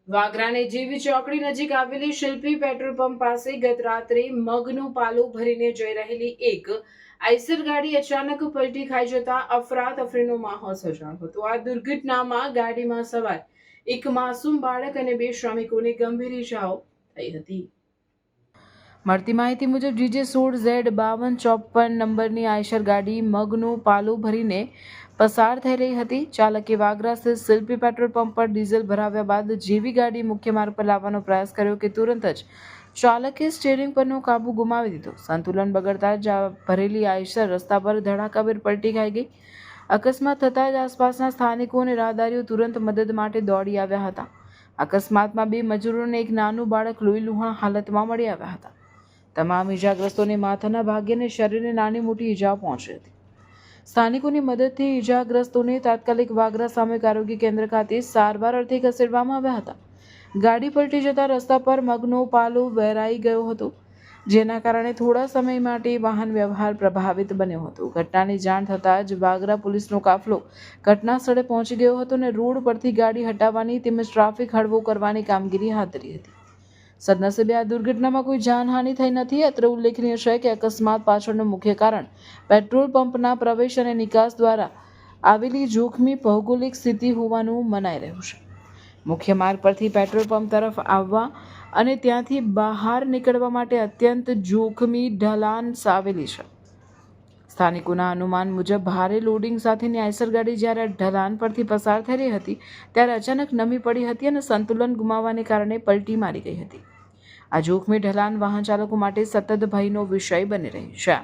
વાગરાની જીવી ચોકડી નજીક આવેલી શિલ્પી પેટ્રોલ પંપ પાસે ગત રાત્રે મગનું પાલું ભરીને જઈ રહેલી એક આઈસર ગાડી અચાનક પલટી ખાઈ જતા અફરાતફરીનો માહોલ સર્જાયો હતો। આ દુર્ઘટનામાં ગાડીમાં સવાર એક માસૂમ બાળક અને બે શ્રમિકોને ગંભીર ઇજાઓ થઈ હતી। મળતી માહિતી મુજબ GJ16Z5254 નંબરની આઈશર ગાડી મગનું પાલું ભરીને પસાર થઈ રહી હતી। ચાલકે વાગરા સ્થિત શિલ્પી પેટ્રોલ પંપ પર ડીઝલ ભરાવ્યા બાદ જેવી ગાડી મુખ્ય માર્ગ પર લાવવાનો પ્રયાસ કર્યો કે તુરંત જ ચાલકે સ્ટીયરિંગ પરનો કાબુ ગુમાવી દીધો। સંતુલન બગડતા જ ભરેલી આઈશર રસ્તા પર ધડાકાભેર પલટી ખાઈ ગઈ। અકસ્માત થતાં જ આસપાસના સ્થાનિકો અને રાહદારીઓ તુરંત મદદ માટે દોડી આવ્યા હતા। અકસ્માતમાં બે મજૂરો અને એક નાનું બાળક લોહીલુહાણ હાલતમાં મળી આવ્યા હતા। તમામ ઇજાગ્રસ્તોને માથાના ભાગે અને શરીરને નાની મોટી ઇજાઓ પહોંચી હતી। સ્થાનિકોની મદદથી ઇજાગ્રસ્તોને તાત્કાલિક વાગરા સામૂહિક આરોગ્ય કેન્દ્ર ખાતે સારવાર અર્થે ખસેડવામાં આવ્યા હતા। ગાડી પલટી જતા રસ્તા પર મગનો પાલો વેરાઈ ગયો હતો, જેના કારણે થોડા સમય માટે વાહન વ્યવહાર પ્રભાવિત બન્યો હતો। ઘટનાની જાણ થતાં જ વાગરા પોલીસનો કાફલો ઘટના સ્થળે પહોંચી ગયો હતો અને રોડ પરથી ગાડી હટાવવાની તેમજ ટ્રાફિક હળવો કરવાની કામગીરી હાથ ધરી હતી। સદનસીબે આ દુર્ઘટનામાં કોઈ જાનહાનિ થઈ નથી। અત્રે ઉલ્લેખનીય છે કે અકસ્માત પાછળનું મુખ્ય કારણ પેટ્રોલ પંપના પ્રવેશ અને નિકાસ દ્વારા આવેલી જોખમી ભૌગોલિક સ્થિતિ હોવાનું મનાઈ રહ્યું છે। મુખ્ય માર્ગ પરથી પેટ્રોલ પંપ તરફ આવવા અને ત્યાંથી બહાર નીકળવા માટે અત્યંત જોખમી ઢલાન આવેલી છે। સ્થાનિકોના અનુમાન મુજબ ભારે લોડિંગ સાથેની આઈસર ગાડી જ્યારે ઢલાન પરથી પસાર થઈ રહી હતી ત્યારે અચાનક નમી પડી હતી અને સંતુલન ગુમાવવાને કારણે પલટી મારી ગઈ હતી। આ જોખમી ઢલાન વાહન ચાલકો માટે સતત ભયનો વિષય બની રહી છે।